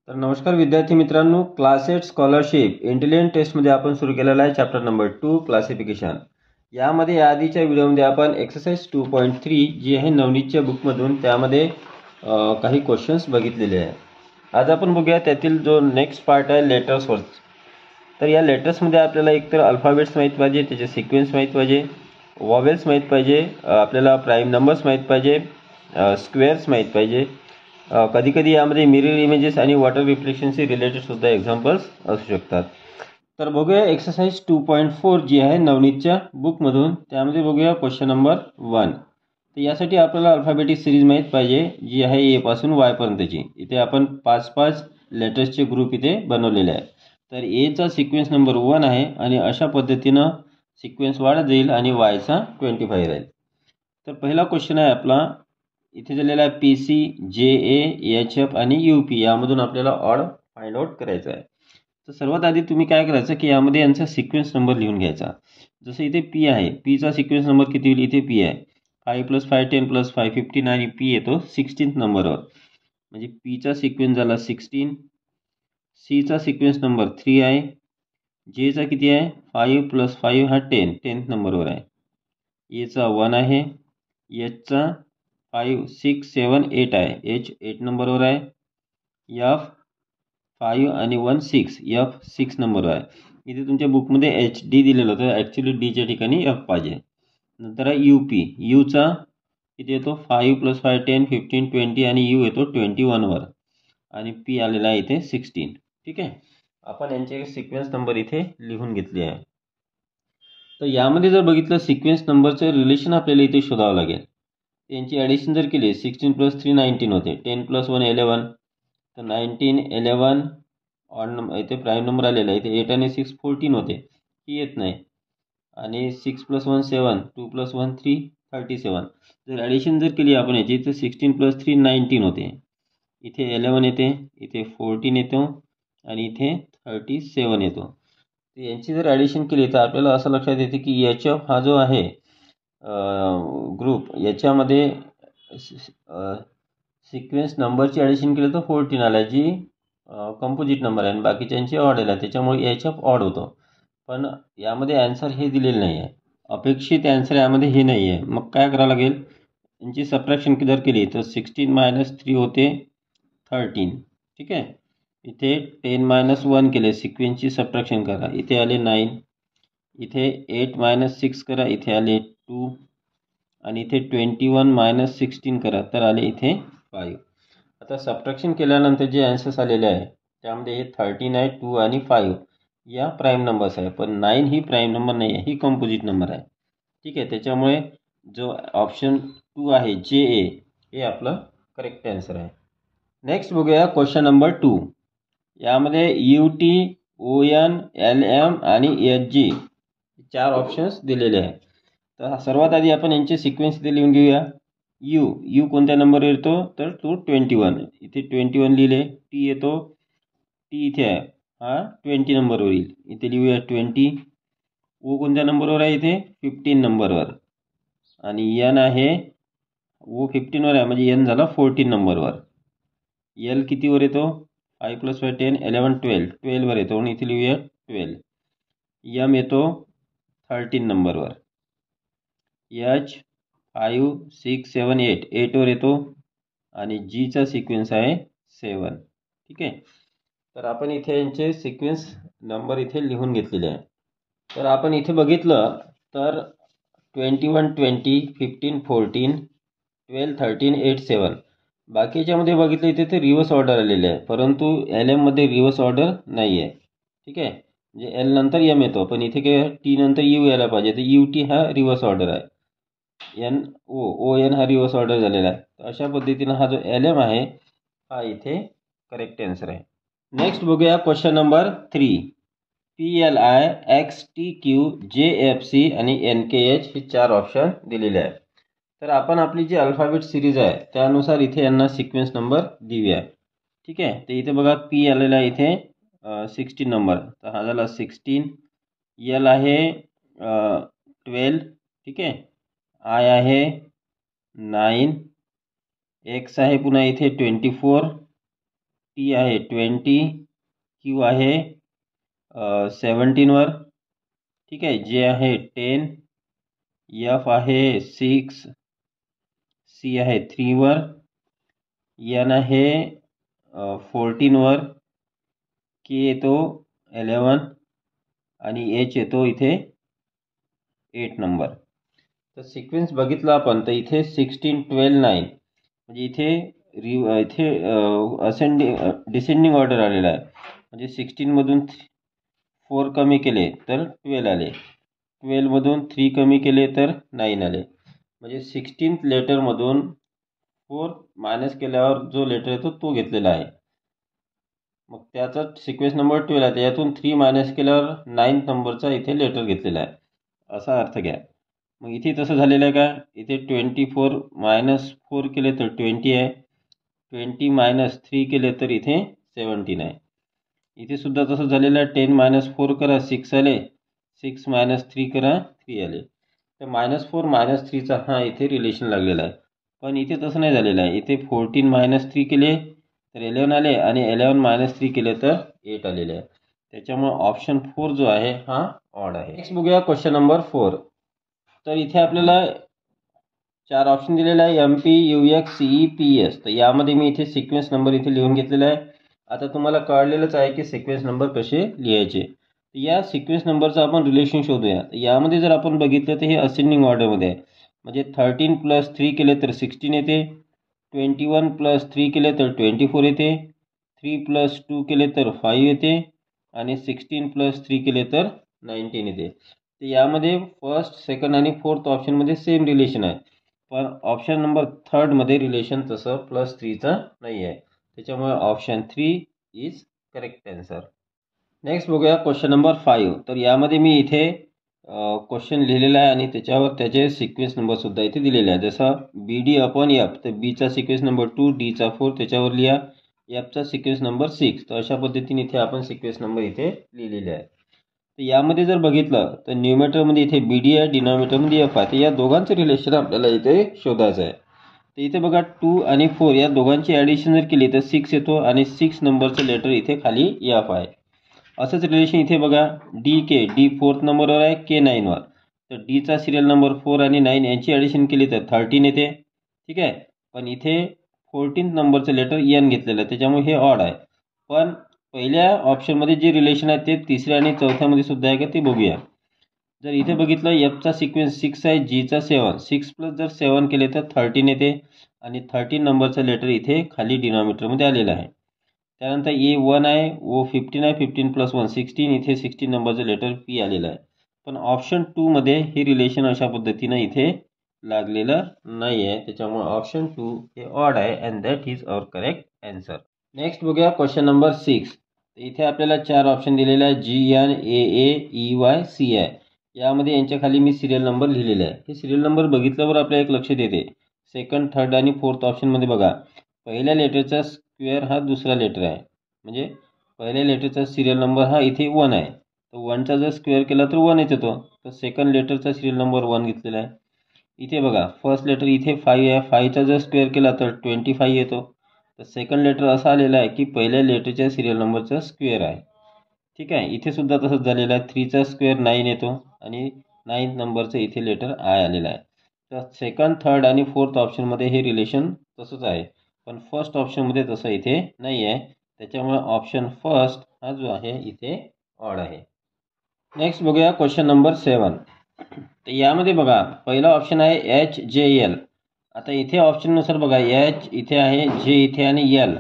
तर नमस्कार विद्यार्थी मित्रांनो, क्लास 8 स्कॉलरशिप इंटेलिजंट टेस्टमध्ये आपण सुरू केलेला आहे चॅप्टर नंबर 2 क्लासिफिकेशन. यामध्ये या आधीच्या व्हिडिओमध्ये आपण एक्सरसाइज 2.3 जी आहे नवनीतच्या बुकमधून त्यामध्ये काही क्वेश्चन्स बघितलेले आहे. आज आपण बघूया त्यातील जो नेक्स्ट पार्ट आहे लेटर्सवर. तर या लेटर्समध्ये आपल्याला एकतर अल्फाबेट्स माहीत पाहिजे, त्याचे सिक्वेन्स माहीत पाहिजे, वॉवेल्स माहीत पाहिजे, आपल्याला प्राईम नंबर्स माहीत पाहिजे, स्क्वेअर्स माहीत पाहिजे. कधी कधी यामध्ये मिरर इमेजेस आणि वॉटर रिफ्लेक्शनशी रिलेटेड सुद्धा एक्झाम्पल्स असू शकतात. तर बघूया एक्सरसाइज 2.4 जी आहे नवनीतच्या बुकमधून. त्यामध्ये बघूया क्वेश्चन नंबर 1. तर यासाठी आपल्याला अल्फाबेटिक सिरीज माहीत पाहिजे जी आहे ए पासून वाय पर्यंतची. इथे आपण 5 लेटर्सचे ग्रुप इथे बनवलेले आहे. तर एचा सिक्वेन्स नंबर 1 आहे आणि अशा पद्धतीनं सिक्वेन्स वाढत जाईल आणि वायचा 25 राहील. तर पहिला क्वेश्चन आहे आपला इथे दिलेला आहे P C J H F आणि यू पी. यामधून आपल्याला ऑड फाइंड आउट करायचा आहे. तर सर्वात आधी तुम्ही काय करायचं की यामध्ये यांचा सिक्वेन्स नंबर लिहून घ्यायचा. जसं इथे पी आहे, पीचा सिक्वेन्स नंबर किती होईल, इथे पी आहे 5 + 5 10 + 5 15 आणि पी येतो 16th नंबरवर. म्हणजे पीचा सिक्वेन्स झाला 16. सीचा सिक्वेन्स नंबर 3 आहे. जेचा किती आहे 5 + 5 हा 10th नंबरवर आहे. एचा 1 आहे. एचचा 5 6 7 8 आहे. एच 8 नंबरवर आहे. एफ 5 आणि 1 6, एफ 6 नंबरवर आहे. इथे तुमच्या बुकमध्ये एच डी दिलेलं होतं, ॲक्च्युली डीच्या ठिकाणी एफ पाहिजे. नंतर आहे यू पी. यूचा इथे येतो 5 + 5 10 15 20 आणि यू येतो 21वर आणि पी आलेला आहे इथे 16. ठीक आहे, आपण यांचे सिक्वेन्स नंबर इथे लिहून घेतले आहे. तर यामध्ये जर बघितलं सिक्वेन्स नंबरचं रिलेशन आपल्याला इथे शोधावं लागेल. यांची ॲडिशन जर केली 16 + 3 19 होते. 10 + 1 11. तर 19 11 ऑड नंबर इथे प्राईम नंबर आलेला आहे. इथे 8 आणि 6 14 होते, ही येत नाही. आणि 6 + 1 7, 2 + 1 3 37. जर ॲडिशन जर केली आपण याची तर 16 + 3 19 होते. इथे 11 येते, इथे 14 येतो आणि इथे 37 येतो. तर यांची जर ॲडिशन केली तर आपल्याला असं लक्षात येते की एच एफ हा जो आहे ग्रुप याच्यामध्ये सिक्वेन्स नंबरची ॲडिशन केली तर 14 आला, जी कंपोजिट नंबर आहे आणि बाकीच्यांची ऑड आला, त्याच्यामुळे एच एफ ऑड होतो. पण यामध्ये ॲन्सर हे दिलेलं नाही आहे, अपेक्षित ॲन्सर यामध्ये हे नाही आहे. मग काय करावं लागेल, यांची सबट्रॅक्शन जर केली तर 16 - 3 होते 13. ठीक आहे, इथे 10 - 1 केले, सिक्वेन्सची सबट्रॅक्शन करा, इथे आले 9. इथे 8 - 6 करा, इथे आले 2 आणि इथे 21 - 16 करा, तर आले इथे 5. आता सबट्रॅक्शन केल्यानंतर जे ॲन्सर्स आलेले आहे त्यामध्ये हे 13 आहे, 2 आणि 5 या प्राईम नंबर्स आहे. पण 9 ही प्राईम नंबर नाही आहे, ही कंपोजिट नंबर आहे. ठीक आहे, त्याच्यामुळे जो ऑप्शन 2 आहे जे ए हे आपलं करेक्ट ॲन्सर आहे. नेक्स्ट बघूया क्वेश्चन नंबर 2. यामध्ये U T O N L M आणि एच जी 4 ऑप्शन्स दिलेले आहेत. तर सर्वात आधी आपण यांचे सिक्वेन्स इथे लिहून घेऊया. यू कोणत्या नंबरवर येतो तर तो 21. इथे 21 लिहिले. टी येतो, टी इथे आहे, हा 20 नंबरवर येईल, इथे लिहूया 20. ओ कोणत्या नंबरवर आहे इथे 15 नंबरवर. आणि एन आहे, ओ 15वर आहे म्हणजे एन झाला 14 नंबरवर. एल कितीवर येतो 5 + 5 10 11 12, 12वर येतो म्हणून इथे लिहूया 12. एम येतो 13 नंबरवर. एच 5 6 7 8, 8वर येतो आणि जीचा सिक्वेन्स आहे 7. ठीक आहे, तर आपण इथे यांचे सिक्वेन्स नंबर इथे लिहून घेतलेले आहे. तर आपण इथे बघितलं तर 21 20 15 14 12 13 8 7. बाकीच्यामध्ये बघितलं इथे ते रिव्हर्स ऑर्डर आलेले आहे, परंतु एल एममध्ये रिव्हर्स ऑर्डर नाही आहे. ठीक आहे, म्हणजे एल नंतर एम येतो, पण इथे काय टी नंतर यू यायला पाहिजे, तर यू टी हा रिव्हर्स ऑर्डर आहे. एन ओ एन हा रिव्हर्स ऑर्डर झालेला आहे. तर अशा पद्धतीनं हा जो एल एम आहे हा इथे करेक्ट आन्सर आहे. नेक्स्ट बघूया question number 3. P L I X T Q J F C आणि एन के एच हे 4 ऑप्शन दिलेले आहेत. तर आपण आपली जी अल्फाबेट सिरीज आहे त्यानुसार इथे यांना सिक्वेन्स नंबर देऊया. ठीक आहे, तर इथे बघा पी आलेला आहे इथे 16 नंबर, तर हा झाला 16. एल आहे 12. ठीक आहे, आय आहे 9. एक्स आहे पुन्हा इथे 24. P आहे 20, Q आहे 17वर, ठीक आहे, J आहे 10, F आहे 6, C आहे 3वर, N आहे 14वर, K येतो 11 आणि H येतो इथे 8 नंबर. तर सिक्वेन्स बघितला आपण तर इथे 16, 12, 9 म्हणजे इथे डिसेंडिंग ऑर्डर आलेला आहे. म्हणजे 16मधून 4 कमी केले तर 12 आले, 12मधून 3 कमी केले तर 9 आले. म्हणजे 16th लेटरमधून 4 मायनस केल्यावर जो लेटर येतो तो घेतलेला आहे. मग त्याचा सिक्वेन्स नंबर 12 आहे, त्यातून 3 मायनस केल्यावर 9th नंबरचा इथे लेटर घेतलेला आहे, असा अर्थ घ्या. मग इथे तसं झालेलं आहे का, इथे 24 मायनस 4 केले तर 20 आहे, 20 मायनस 3 केले तर इथे 17 आहे. इथे सुद्धा तसं झालेलं आहे, 10 मायनस 4 करा 6 आले, 6 मायनस 3 करा 3 आले. तर -4 -3चा हा इथे रिलेशन लागलेला आहे. पण इथे तसं नाही झालेलं आहे, इथे 14 मायनस 3 केले तर 11 आले आणि 11 मायनस 3 केले तर 8 आलेले आहे. त्याच्यामुळे ऑप्शन 4 जो आहे हा ऑड आहे. नेक्स्ट बघूया क्वेश्चन नंबर 4. तर इथे आपल्याला 4 ऑप्शन दिलेला आहे, MP, UX, CE, PS. तर यामध्ये मी इथे सिक्वेन्स नंबर इथे लिहून घेतलेला आहे. आता तुम्हाला कळलेलंच आहे की सिक्वेन्स नंबर कसे लिहायचे. या सिक्वेन्स नंबरचं आपण रिलेशन शोधूया. यामध्ये जर आपण बघितलं तर हे असेंडिंग ऑर्डरमध्ये आहे. म्हणजे 13 + 3 केले तर 16 येते, 21 + 3 केले तर 24 येते, 3 + 2 केले तर 5 येते आणि 16 + 3 केले तर 19 येते. तर यामध्ये फर्स्ट, सेकंड आणि फोर्थ ऑप्शनमध्ये सेम रिलेशन आहे. पण ऑप्शन नंबर 3मध्ये रिलेशन तसं +3चं नाही आहे. त्याच्यामुळे option 3 is correct answer. Next बघूया क्वेश्चन नंबर 5. तर यामध्ये मी इथे क्वेश्चन लिहिलेला आहे आणि त्याच्यावर त्याचे सिक्वेन्स नंबरसुद्धा इथे दिलेले आहे. जसं BD/F, तर Bचा सिक्वेन्स नंबर 2, Dचा 4 त्याच्यावर लिहा, Fचा सिक्वेन्स नंबर 6. तर अशा पद्धतीने इथे आपण सिक्वेन्स नंबर इथे लिहिलेले आहे. तर यामध्ये जर बघितलं तर न्यूमरेटरमध्ये इथे BD आहे, डिनॉमिनेटरमध्ये F आहे. तर या दोघांचं रिलेशन आपल्याला इथे शोधायचं आहे. तर इथे बघा 2 आणि 4 या दोघांची ॲडिशन जर केली तर 6 येतो आणि 6 नंबरचं लेटर इथे खाली F आहे. असंच रिलेशन इथे बघा DK, D 4th नंबरवर आहे, K 9वर. तर Dचा सिरियल नंबर 4 आणि 9 यांची ॲडिशन केली तर 13 येते, ठीक आहे. पण इथे 14th नंबरचं लेटर N घेतलेलं आहे, त्याच्यामुळे हे ऑड आहे. पण पहिल्या ऑप्शनमध्ये जे रिलेशन आहे ते तिसऱ्या आणि चौथ्यामध्ये सुद्धा आहे का ते बघूया. जर इथे बघितलं Fचा सिक्वेन्स 6 आहे, Gचा 7, 6 + जर 7 केले तर 13 येते आणि 13 नंबरचं लेटर इथे खाली डिनॉमिनेटरमध्ये आलेलं आहे. त्यानंतर A1 आहे, O 15 आहे, 15 + 1 16, इथे 16 नंबरचं लेटर P आलेलं आहे. पण ऑप्शन 2मध्ये हे रिलेशन अशा पद्धतीनं इथे लागलेलं नाही आहे. त्याच्यामुळे ऑप्शन 2 हे ऑड आहे and that is our correct answer. Next बघूया क्वेश्चन नंबर 6. इथे आपल्याला 4 ऑप्शन दिलेले आहे, GN, AA, EY, CI. यामध्ये यांच्या खाली मी सिरियल नंबर लिहिलेले आहे. हे सिरियल नंबर बघितल्यावर आपल्याला एक लक्षात येते, सेकंड, थर्ड आणि फोर्थ ऑप्शनमध्ये बघा पहिल्या लेटरचा स्क्वेअर हा दुसरा लेटर आहे. म्हणजे पहिल्या लेटरचा सिरियल नंबर हा इथे 1 आहे, तर 1चा जर स्क्वेअर केला तर 1 येतो. तर सेकंड लेटरचा सिरियल नंबर 1 घेतलेला आहे. इथे बघा फर्स्ट लेटर इथे 5 आहे, 5चा जर स्क्वेअर केला तर 25 येतो. तर सेकंड लेटर असा आलेला आहे की पहिल्या लेटरच्या सिरियल नंबरचा स्क्वेअर आहे, ठीक आहे. इथे सुद्धा तसंच झालेलं आहे, 3चा स्क्वेअर 9 येतो आणि 9th नंबरचं इथे लेटर आय आलेलं आहे. तर सेकंड, थर्ड आणि फोर्थ ऑप्शनमध्ये हे रिलेशन तसंच आहे, पण फर्स्ट ऑप्शनमध्ये तसं इथे नाही आहे. त्याच्यामुळे ऑप्शन फर्स्ट हा जो आहे इथे ऑड आहे. नेक्स्ट बघूया क्वेश्चन नंबर 7. तर यामध्ये बघा पहिला ऑप्शन आहे HJL. आता इथे ऑप्शननुसार बघा H इथे आहे, J इथे आणि L.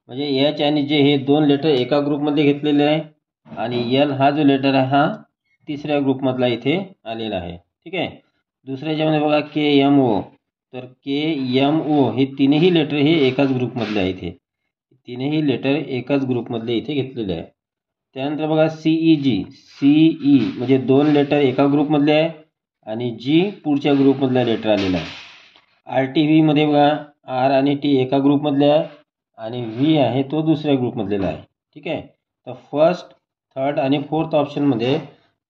म्हणजे H आणि J हे 2 लेटर एका ग्रुपमध्ये घेतलेले आहे आणि L हा जो लेटर आहे हा तिसऱ्या ग्रुपमधला इथे आलेला आहे, ठीक आहे. दुसऱ्या याच्यामध्ये बघा KMO. तर KMO हे तीनही लेटर हे एकाच ग्रुपमधले आहे. इथे तीनही लेटर एकाच ग्रुपमधले इथे घेतलेले आहे. त्यानंतर बघा CEG. CE म्हणजे 2 लेटर एका ग्रुपमधले आहे आणि G पुढच्या ग्रुपमधला लेटर आलेला आहे. RTV मध्ये बघा R आणि T एका ग्रुपमधले आहे आणि V आहे तो दुसऱ्या ग्रुपमधलेला आहे, ठीक आहे. तर फर्स्ट, थर्ड आणि फोर्थ ऑप्शनमध्ये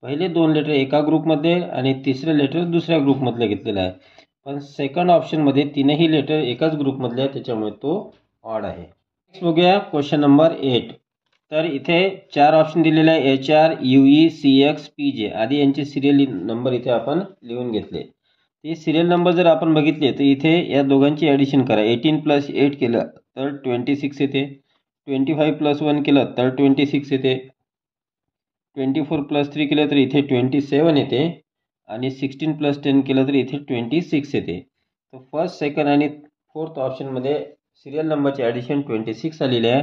पहिले 2 लेटर एका ग्रुपमध्ये आणि तिसरे लेटर दुसऱ्या ग्रुपमधले घेतलेलं आहे. पण सेकंड ऑप्शनमध्ये तीनही लेटर एकाच ग्रुपमधले आहे, त्याच्यामुळे तो ऑड आहे. नेक्स्ट बघूया क्वेश्चन नंबर 8. तर इथे 4 ऑप्शन दिलेले आहे, HR, UE, CX, PJ आधी यांचे सिरियल नंबर इथे आपण लिहून घेतले. ते सिरियल नंबर जर आपण बघितले तर इथे या दोघांची ॲडिशन करा. 18 + 8 केलं तर 26 येते. 25 + 1 केलं तर 26 येते. 24 + 3 केलं तर इथे 27 येते आणि 16 + 10 केलं तर इथे 26 येते. तर फर्स्ट, सेकंड आणि फोर्थ ऑप्शनमध्ये सिरियल नंबरची ॲडिशन 26 आलेली आहे,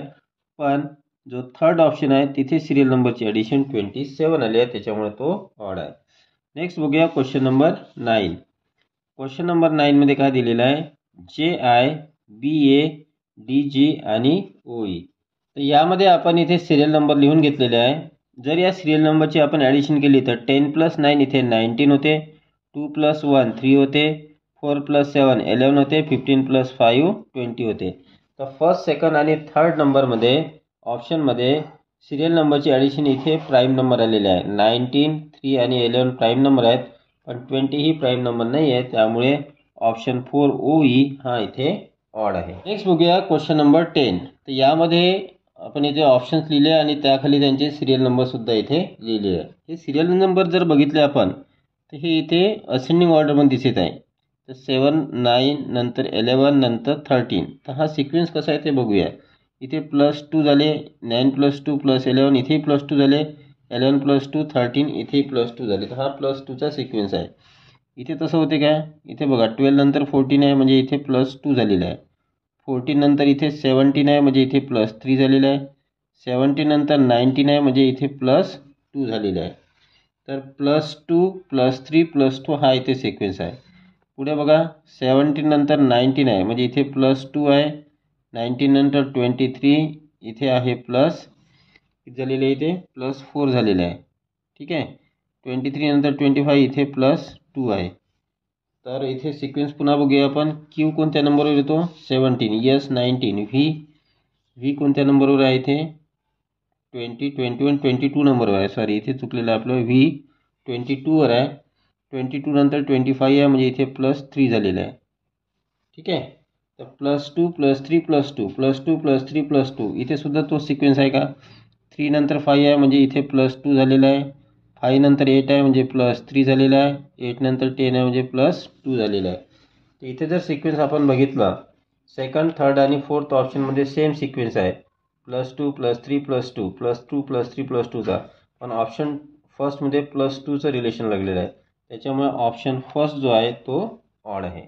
पण जो थर्ड ऑप्शन आहे तिथे सिरियल नंबरची ॲडिशन 27 आली आहे, त्याच्यामुळे तो ऑड आहे. नेक्स्ट बघूया क्वेश्चन नंबर 9. क्वेश्चन नंबर 9मध्ये काय दिलेलं आहे, JI, BA, DG आणि OE. तर यामध्ये आपण इथे सिरियल नंबर लिहून घेतलेले आहे. जर या सिरियल नंबरची आपण ॲडिशन केली तर 10 + 9 इथे 19 होते. 2 + 1 3 होते. 4 + 7 11 होते. 15 + 5 20 होते. तर फर्स्ट, सेकंड आणि थर्ड नंबरमध्ये ऑप्शनमध्ये सिरियल नंबरची ॲडिशन इथे प्राईम नंबर आलेले आहे. 19, 3 आणि 11 प्राईम नंबर आहेत, पण 20 ही प्राईम नंबर नाही आहे, त्यामुळे ऑप्शन 4 OE हा इथे ऑड आहे. नेक्स्ट बघूया क्वेश्चन नंबर 10. तर यामध्ये आपण इथे ऑप्शन्स लिहिले आणि त्याखाली त्यांचे सिरियल नंबरसुद्धा इथे लिहिले आहे. हे सिरियल नंबर जर बघितले आपण तर हे इथे असेंडिंग ऑर्डरमध्ये दिसत आहे. तर 7, 9 नंतर 11 नंतर 13. तर हा सिक्वेन्स कसा आहे ते बघूया. इथे +2 झाले, 9 + 2 + 11 इथे +2 झाले, 11 + 2 13 इथे +2 झाले. तर हा +2चा सिक्वेन्स आहे. इथे तसं होते काय, इथे बघा 12 नंतर 14 आहे म्हणजे इथे +2 झालेलं आहे. 14 नंतर इथे 17 आहे म्हणजे इथे +3 झालेलं आहे. 17 नंतर 19 आहे म्हणजे इथे +2 झालेलं आहे. तर +2 +3 +2 हा इथे सिक्वेन्स आहे. पुढे बघा 17 नंतर 19 आहे म्हणजे इथे +2 आहे. 19 नंतर 23 इथे आहे किती झालेलं आहे, इथे +4 झालेलं आहे. ठीक आहे. 23 नंतर 25 इथे +2 आहे. तर इथे सिक्वेन्स पुन्हा बघूया आपण. Q कोणत्या नंबरवर येतो, 17. S 19. व्ही कोणत्या नंबरवर आहे, इथे 20, 21, 22 नंबरवर आहे. सॉरी, इथे चुकलेलं आहे आपलं. व्ही 22वर आहे. 22 नंतर 25 आहे म्हणजे इथे +3 झालेलं आहे. ठीक आहे. तर +2 +3 +2 +2 +3 +2 इथे सुद्धा तो सिक्वेन्स आहे का. 3 नंतर 5 आहे म्हणजे इथे +2 झालेलं आहे. 5 नंतर 8 आहे म्हणजे +3 झालेलं आहे. 8 नंतर 10 आहे म्हणजे +2 झालेलं आहे. तर इथे जर सिक्वेन्स आपण बघितला, सेकंड, थर्ड आणि फोर्थ ऑप्शनमध्ये सेम सिक्वेन्स आहे, +2 +3 +2 +2 +3 +2चा, पण ऑप्शन फर्स्टमध्ये +2चं रिलेशन लागलेलं आहे, त्याच्यामुळे ऑप्शन फर्स्ट जो आहे तो ऑड आहे.